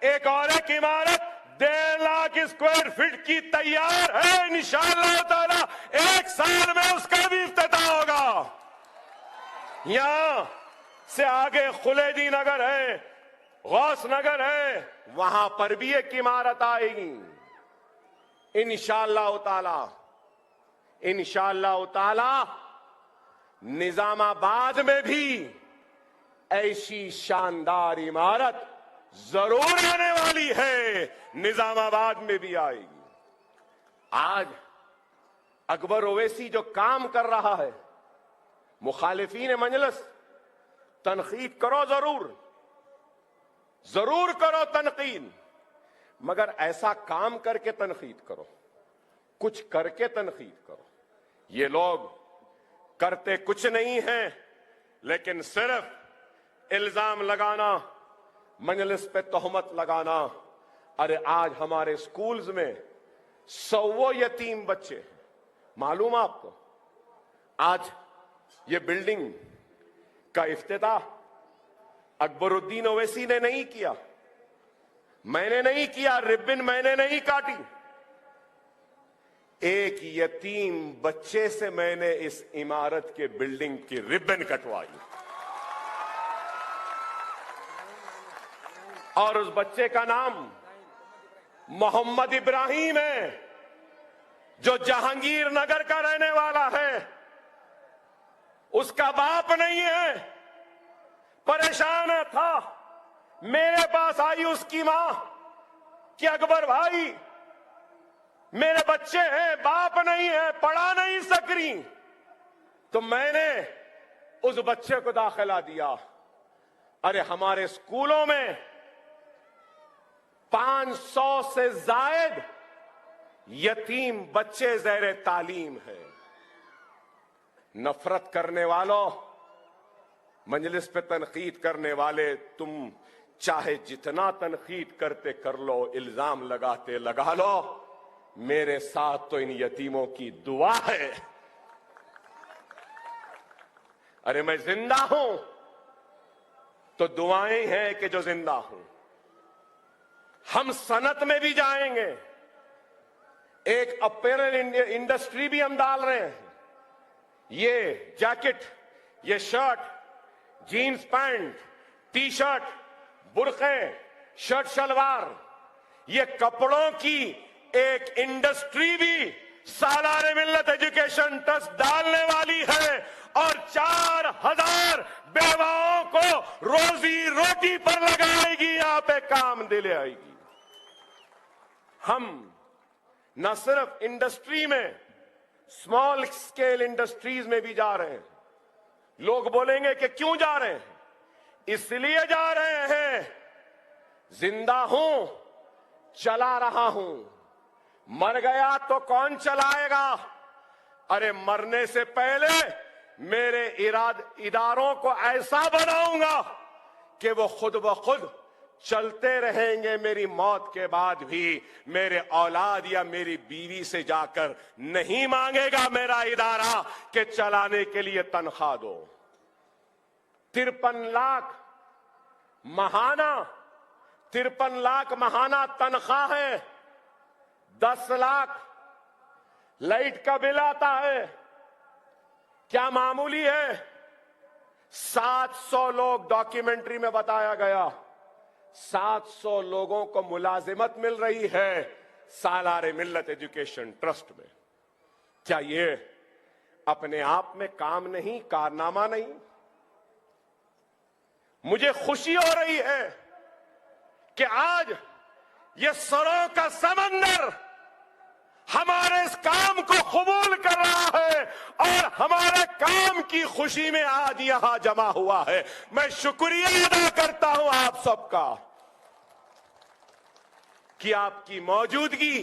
एक और एक इमारत 1.5 लाख स्क्वायर फीट की तैयार है। इंशाअल्लाह ताला 1 साल में उसका भी इफ्तिताह होगा। यहां से आगे खुलेदी नगर है, गौस नगर है, वहां पर भी एक इमारत आएगी इंशाअल्लाह ताला। इंशाअल्लाह ताला निजामाबाद में भी ऐसी शानदार इमारत जरूर आने वाली है, निजामाबाद में भी आएगी। आज अकबर ओवैसी जो काम कर रहा है, मुखालिफीन मजलिस तनकीद करो, जरूर करो तनकीद, मगर ऐसा काम करके तनकीद करो, कुछ करके तनकीद करो। ये लोग करते कुछ नहीं है, लेकिन सिर्फ इल्जाम लगाना, मजलिस पे तोहमत लगाना। अरे आज हमारे स्कूल्स में 100 यतीम बच्चे हैं, मालूम आपको? आज ये बिल्डिंग का इफ्तिताह अकबरुद्दीन ओवैसी ने नहीं किया, मैंने नहीं किया, रिबन मैंने नहीं काटी। एक यतीम बच्चे से मैंने इस इमारत के बिल्डिंग की रिबन कटवाई, और उस बच्चे का नाम मोहम्मद इब्राहिम है, जो जहांगीर नगर का रहने वाला है। उसका बाप नहीं है, परेशान था। मेरे पास आई उसकी मां कि अकबर भाई मेरे बच्चे हैं, बाप नहीं है, पढ़ा नहीं सक रही। तो मैंने उस बच्चे को दाखिला दिया। अरे हमारे स्कूलों में 500 से जायद यतीम बच्चे ज़ैर तालीम है। नफरत करने वालों, मजलिस पे तनकीद करने वाले, तुम चाहे जितना तनकीद करते कर लो, इल्जाम लगाते लगा लो, मेरे साथ तो इन यतीमों की दुआ है। अरे मैं जिंदा हूं तो दुआएं हैं कि जो जिंदा हूं। हम सनत में भी जाएंगे, एक अपैरल इंडस्ट्री भी हम डाल रहे हैं। ये जैकेट, ये shirt, jeans pant, T shirt, बुर्के, शर्ट शलवार, ये कपड़ों की एक इंडस्ट्री भी सालारे मिल्लत एजुकेशन ट्रस्ट डालने वाली है, और 4000 बेवाओं को रोजी रोटी पर लगाएगी, यहां पे काम दिले आएगी। हम न सिर्फ इंडस्ट्री में, स्मॉल स्केल इंडस्ट्रीज में भी जा रहे हैं। लोग बोलेंगे कि क्यों जा रहे हैं? इसलिए जा रहे हैं, जिंदा हूं, चला रहा हूं, मर गया तो कौन चलाएगा? अरे मरने से पहले मेरे इदारों को ऐसा बनाऊंगा कि वो खुद ब खुद चलते रहेंगे। मेरी मौत के बाद भी मेरे औलाद या मेरी बीवी से जाकर नहीं मांगेगा मेरा इदारा कि चलाने के लिए तनख्वाह दो। 53 लाख महाना तनख्वाह है। 10 लाख लाइट का बिल आता है, क्या मामूली है? 700 लोग, डॉक्यूमेंट्री में बताया गया, 700 लोगों को मुलाजिमत मिल रही है सालारे मिल्लत एजुकेशन ट्रस्ट में। क्या ये अपने आप में काम नहीं, कारनामा नहीं? मुझे खुशी हो रही है कि आज ये सरों का समंदर हमारे इस काम को कबूल कर रहा है, और हमारे काम की खुशी में आज यहां जमा हुआ है। मैं शुक्रिया अदा करता हूं आप सबका कि आपकी मौजूदगी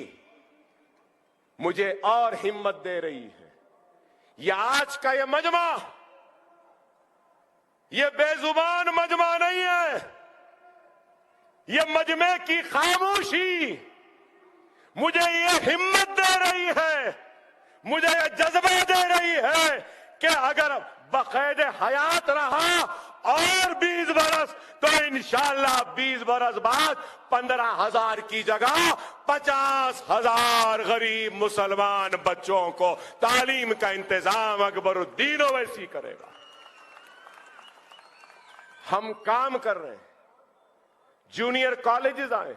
मुझे और हिम्मत दे रही है। यह आज का यह मजमा, यह बेजुबान मजमा नहीं है। ये मजमे की खामोशी मुझे ये हिम्मत दे रही है, मुझे ये जज्बा दे रही है कि अगर बक़ैद हयात रहा और 20 बरस तो इंशाअल्लाह 20 बरस बाद 15,000 की जगह 50,000 गरीब मुसलमान बच्चों को तालीम का इंतजाम अकबरुद्दीन ओवैसी करेगा। हम काम कर रहे हैं। जूनियर कॉलेजेस आए,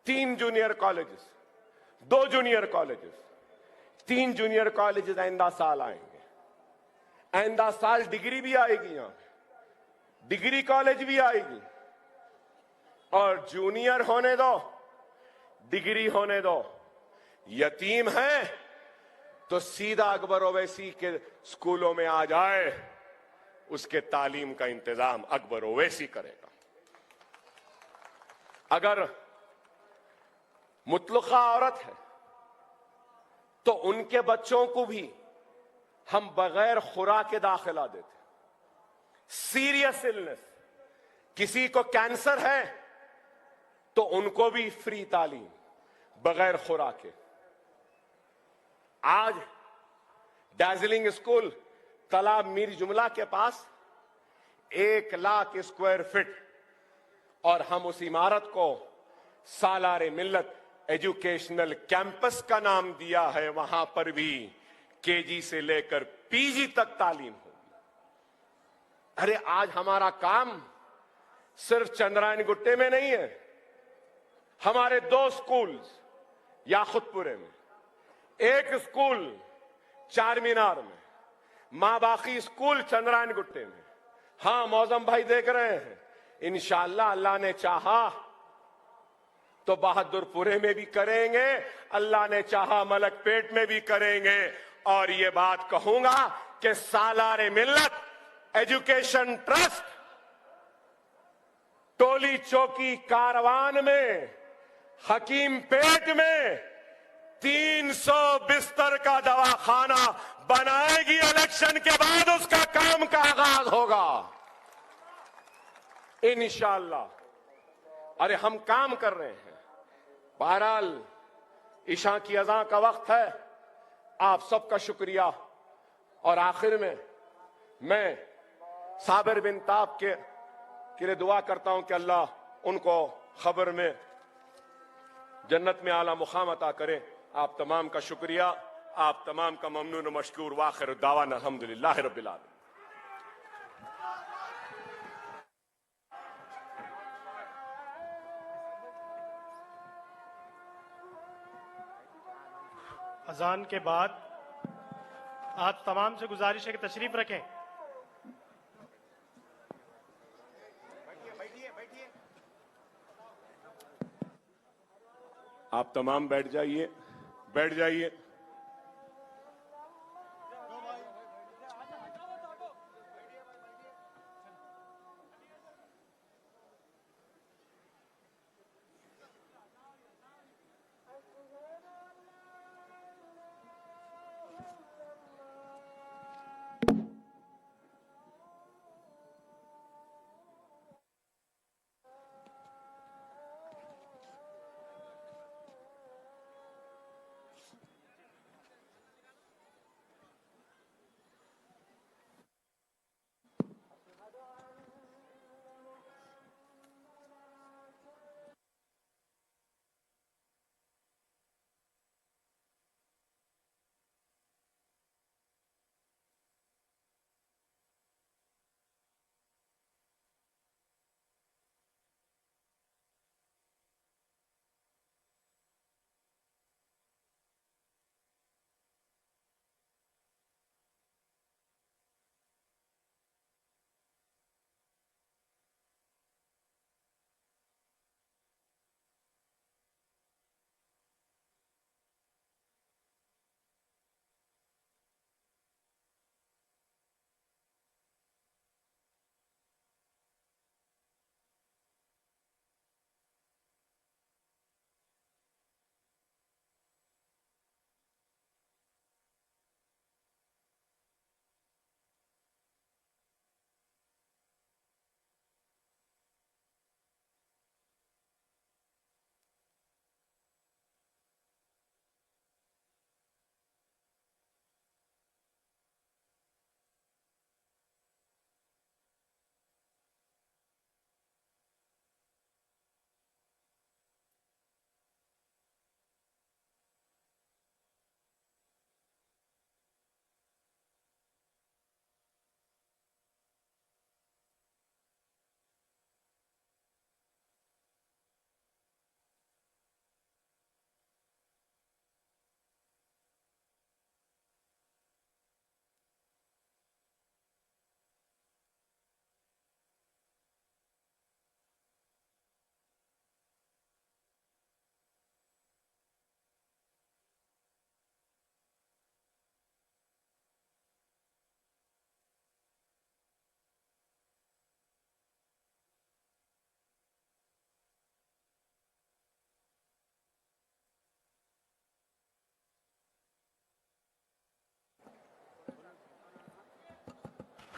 3 junior colleges, 2 junior colleges, 3 junior colleges आइंदा साल आएंगे। आइंदा साल डिग्री भी आएगी, यहां डिग्री कॉलेज भी आएगी। और जूनियर होने दो, डिग्री होने दो, यतीम है तो सीधा अकबर ओवैसी के स्कूलों में आ जाए, उसके तालीम का इंतजाम अकबर ओवैसी करेगा। अगर मुतलका औरत है तो उनके बच्चों को भी हम बगैर खुराक दाखिला देते। सीरियस इलनेस, किसी को कैंसर है तो उनको भी फ्री तालीम बगैर खुराके। आज दार्जिलिंग स्कूल तालाब मीर जुमला के पास 1 लाख स्क्वायर फीट, और हम उस इमारत को सालारे मिल्लत एजुकेशनल कैंपस का नाम दिया है। वहां पर भी केजी से लेकर पीजी तक तालीम होगी। अरे आज हमारा काम सिर्फ चंद्रायन गुट्टे में नहीं है। हमारे 2 स्कूल्स याकुतपुरे में, एक स्कूल चार मीनार में, मां बाकी स्कूल चंद्रायन गुट्टे में। हां, मौजम भाई देख रहे हैं, इंशाअल्लाह अल्लाह ने चाहा तो बहादुरपुरे में भी करेंगे, अल्लाह ने चाहा मलकपेट में भी करेंगे। और ये बात कहूंगा कि सालारे मिल्लत एजुकेशन ट्रस्ट टोली चौकी कारवान में, हकीम पेट में 300 बिस्तर का दवाखाना बनाएगी। इलेक्शन के बाद उसका काम का आगाज होगा इंशाअल्लाह। अरे हम काम कर रहे हैं। बहरहाल ईशा की अज़ां का वक्त है, आप सबका शुक्रिया। और आखिर में मैं साबिर बिन ताब के लिए दुआ करता हूं कि अल्लाह उनको खबर में जन्नत में आला मुकाम अता करे। आप तमाम का शुक्रिया, आप तमाम का ममनून मशकूर। वाखिर दावाना अल्हम्दुलिल्लाह रब्बिल आलमीन। अजान के बाद आप तमाम से गुजारिश है कि तशरीफ रखें। आप तमाम बैठ जाइए, बैठ जाइए।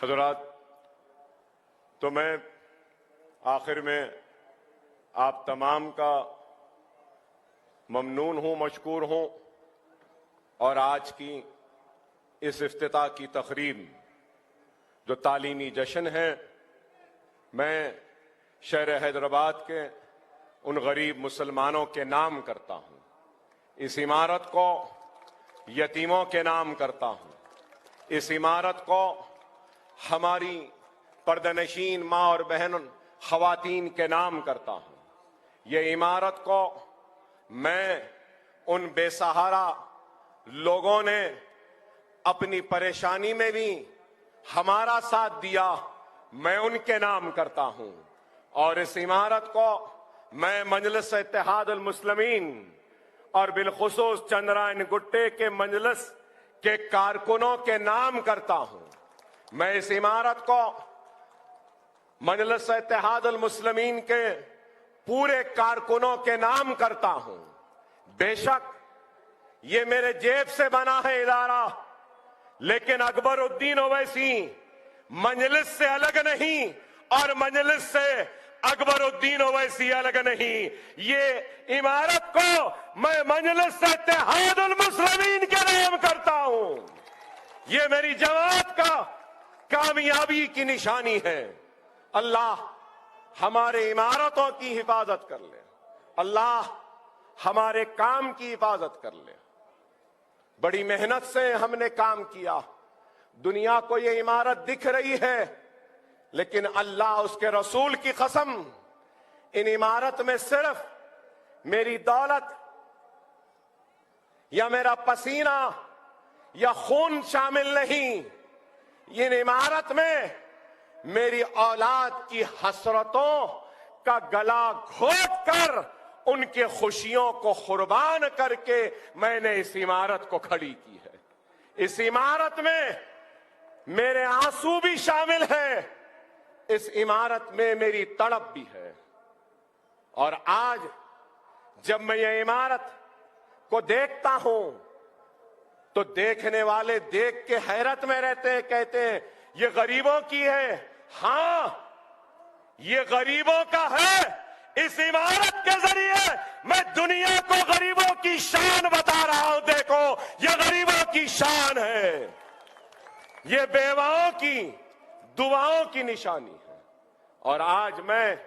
हज़रात, तो मैं आखिर में आप तमाम का ममनून हूं, मशकूर हूं और आज की इस इफ्तिताह की तकरीब जो तालीमी जश्न है, मैं शहर हैदराबाद के उन गरीब मुसलमानों के नाम करता हूं। इस इमारत को यतीमों के नाम करता हूं। इस इमारत को हमारी पर्दनशीन माँ और बहन खवातीन के नाम करता हूं। ये इमारत को मैं उन बेसहारा लोगों ने अपनी परेशानी में भी हमारा साथ दिया, मैं उनके नाम करता हूं। और इस इमारत को मैं मजलिस इत्तेहाद अल मुस्लिमीन और बिलखुसूस चंद्रायन गुट्टे के मजलिस के कारकुनों के नाम करता हूं। मैं इस इमारत को मजलिस इत्तेहाद अल मुस्लिमीन के पूरे कारकुनों के नाम करता हूं। बेशक ये मेरे जेब से बना है इदारा, लेकिन अकबरुद्दीन ओवैसी मजलिस से अलग नहीं और मजलिस से अकबरुद्दीन ओवैसी अलग नहीं। ये इमारत को मैं मजलिस इत्तेहाद अल मुस्लिमीन के नाम करता हूं। ये मेरी जमात का कामयाबी की निशानी है। अल्लाह हमारे इमारतों की हिफाजत कर ले, अल्लाह हमारे काम की हिफाजत कर ले। बड़ी मेहनत से हमने काम किया। दुनिया को ये इमारत दिख रही है, लेकिन अल्लाह उसके रसूल की कसम, इन इमारत में सिर्फ मेरी दौलत या मेरा पसीना या खून शामिल नहीं। इन इमारत में मेरी औलाद की हसरतों का गला घोट कर उनके खुशियों को कुर्बान करके मैंने इस इमारत को खड़ी की है। इस इमारत में मेरे आंसू भी शामिल हैं, इस इमारत में मेरी तड़प भी है। और आज जब मैं ये इमारत को देखता हूं तो देखने वाले देख के हैरत में रहते हैं, कहते हैं ये गरीबों की है। हां, ये गरीबों का है। इस इमारत के जरिए मैं दुनिया को गरीबों की शान बता रहा हूं। देखो, ये गरीबों की शान है, ये बेवाओं की दुआओं की निशानी है। और आज मैं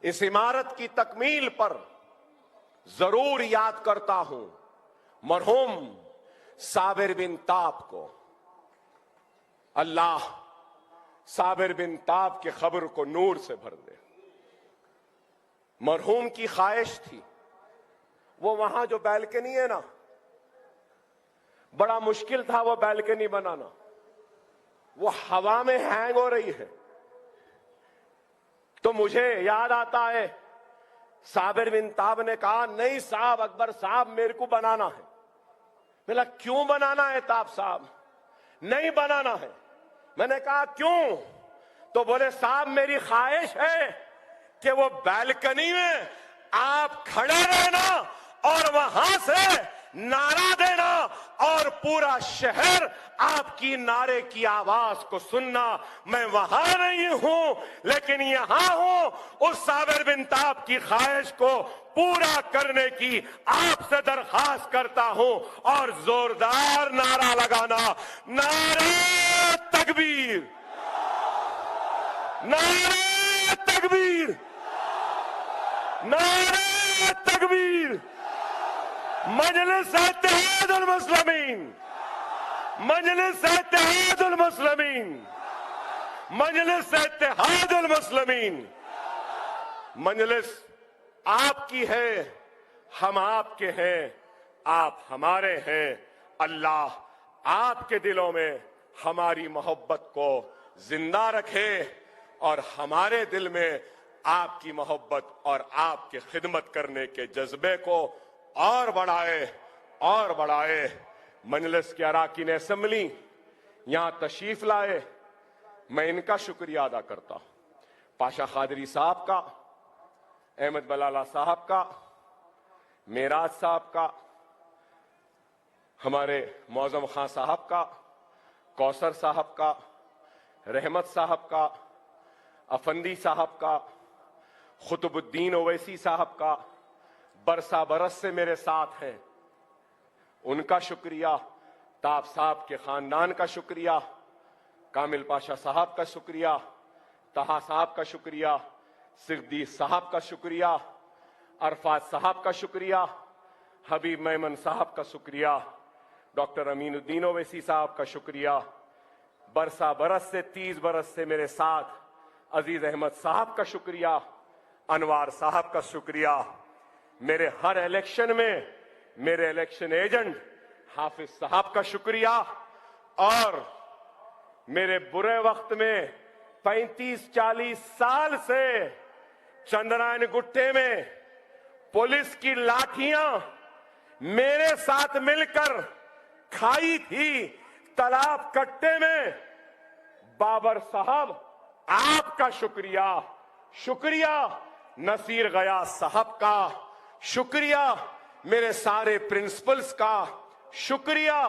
इस इमारत की तकमील पर जरूर याद करता हूं मरहूम साबिर बिन ताब को। अल्लाह साबिर बिन ताब के खबर को नूर से भर दे। मरहूम की ख्वाहिश थी, वो वहां जो बैल्कनी है ना, बड़ा मुश्किल था वो बैल्कनी बनाना। वो हवा में हैंग हो रही है। तो मुझे याद आता है साबिर बिन ताब ने कहा, नहीं साहब, अकबर साहब मेरे को बनाना है। मैंने कहा क्यों बनाना है ताब साहब? नहीं बनाना है। मैंने कहा क्यों? तो बोले साहब मेरी ख्वाहिश है कि वो बैल्कनी में आप खड़े रहना और वहां से नारा देना और पूरा शहर आपकी नारे की आवाज को सुनना। मैं वहां नहीं हूं, लेकिन यहां हूं। उस साबिर बिन ताब की ख्वाहिश को पूरा करने की आपसे दरखास्त करता हूं और जोरदार नारा लगाना, नारे तकबीर, नारे तकबीर, नारे तकबीर। मजलिस इत्तेहाद अल मुस्लिमीन, मजलिस इत्तेहाद अल मुस्लिमीन, मजलिस इत्तेहाद अल मुस्लिमीन। मजलिस आपकी है, हम आपके हैं, आप हमारे हैं। अल्लाह आपके दिलों में हमारी मोहब्बत को जिंदा रखे और हमारे दिल में आपकी मोहब्बत और आपकी खिदमत करने के जज्बे को और बढ़ाए और बढ़ाए। मजलिस के अराकीन असेंबली यहां तशरीफ लाए, मैं इनका शुक्रिया अदा करता हूं। पाशा खादरी साहब का, अहमद बलाला साहब का, मेराज साहब का, हमारे मौजम खां साहब का, कौसर साहब का, रहमत साहब का, अफंदी साहब का, खुतबुद्दीन ओवैसी साहब का बरसा बरस से मेरे साथ हैं, उनका शुक्रिया। ताब साहब के खानदान का शुक्रिया, कामिल पाशा साहब का शुक्रिया, तहा साहब का शुक्रिया, सिद्दीक साहब का शुक्रिया, अरफात साहब का शुक्रिया, हबीब मेमन साहब का शुक्रिया, डॉक्टर अमीनुद्दीन ओवैसी साहब का शुक्रिया। बरसा बरस से 30 बरस से मेरे साथ अजीज अहमद साहब का शुक्रिया, अनवार साहब का शुक्रिया। मेरे हर इलेक्शन में मेरे इलेक्शन एजेंट हाफिज साहब का शुक्रिया, और मेरे बुरे वक्त में 35-40 साल से चंद्रायन गुट्टे में पुलिस की लाठियां मेरे साथ मिलकर खाई थी तालाब कट्टे में। बाबर साहब आपका शुक्रिया, शुक्रिया नसीर गयास साहब का, शुक्रिया मेरे सारे प्रिंसिपल्स का, शुक्रिया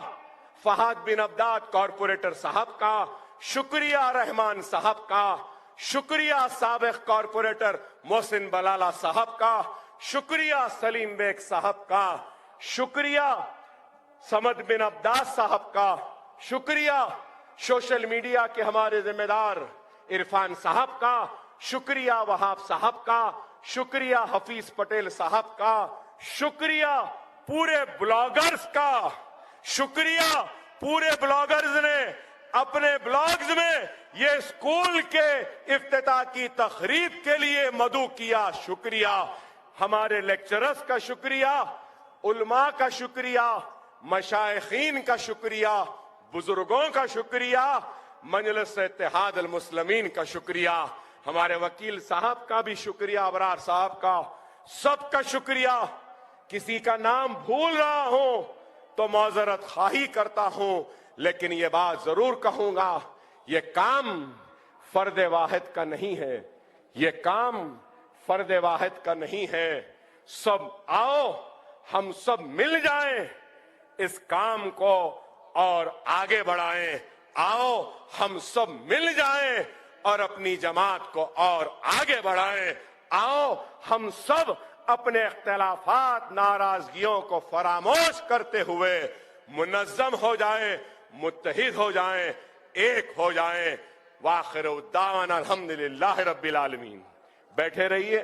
फहाद बिन अब्दाद कॉरपोरेटर साहब का, शुक्रिया रहमान साहब का, शुक्रिया साबिक कॉरपोरेटर मोहसिन बलाला साहब का, शुक्रिया सलीम बेग साहब का, शुक्रिया समद बिन अब्दास साहब का, शुक्रिया सोशल मीडिया के हमारे जिम्मेदार इरफान साहब का, शुक्रिया वहाब साहब का, शुक्रिया हफीज पटेल साहब का, शुक्रिया पूरे ब्लॉगर्स का, शुक्रिया पूरे ब्लॉगर्स ने अपने ब्लॉग्स में ये स्कूल के इफ्तिताह की तकरीब के लिए मदऊ किया, शुक्रिया हमारे लेक्चरर्स का, शुक्रिया उलमा का, शुक्रिया मशाइखीन का, शुक्रिया बुजुर्गों का, शुक्रिया मजलिस इत्तेहाद अल मुस्लिमीन का, शुक्रिया हमारे वकील साहब का भी शुक्रिया, अबरार साहब का, सबका शुक्रिया। किसी का नाम भूल रहा हूं तो माजरत खाही करता हूं, लेकिन ये बात जरूर कहूंगा, ये काम फर्द वाहिद का नहीं है, ये काम फर्द वाहिद का नहीं है। सब आओ हम सब मिल जाएं, इस काम को और आगे बढ़ाएं। आओ हम सब मिल जाएं और अपनी जमात को और आगे बढ़ाएं। आओ हम सब अपने इख्तिलाफात नाराजगियों को फरामोश करते हुए मुनज़्ज़म हो जाएं, मुत्तहिद हो जाएं, एक हो जाएं। वाखिर उद्दावाना अल्हम्दुलिल्लाह रब्बिल आलमीन। बैठे रहिए,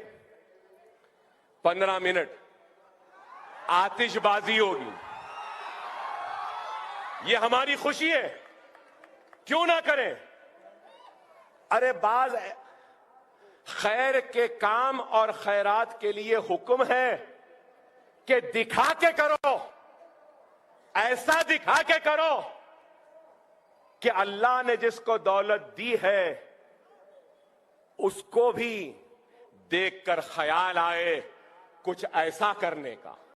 15 मिनट आतिशबाजी होगी, ये हमारी खुशी है, क्यों ना करें। अरे बाज खैर के काम और खैरात के लिए हुक्म है कि दिखा के करो, ऐसा दिखा के करो कि अल्लाह ने जिसको दौलत दी है उसको भी देखकर ख्याल आए कुछ ऐसा करने का।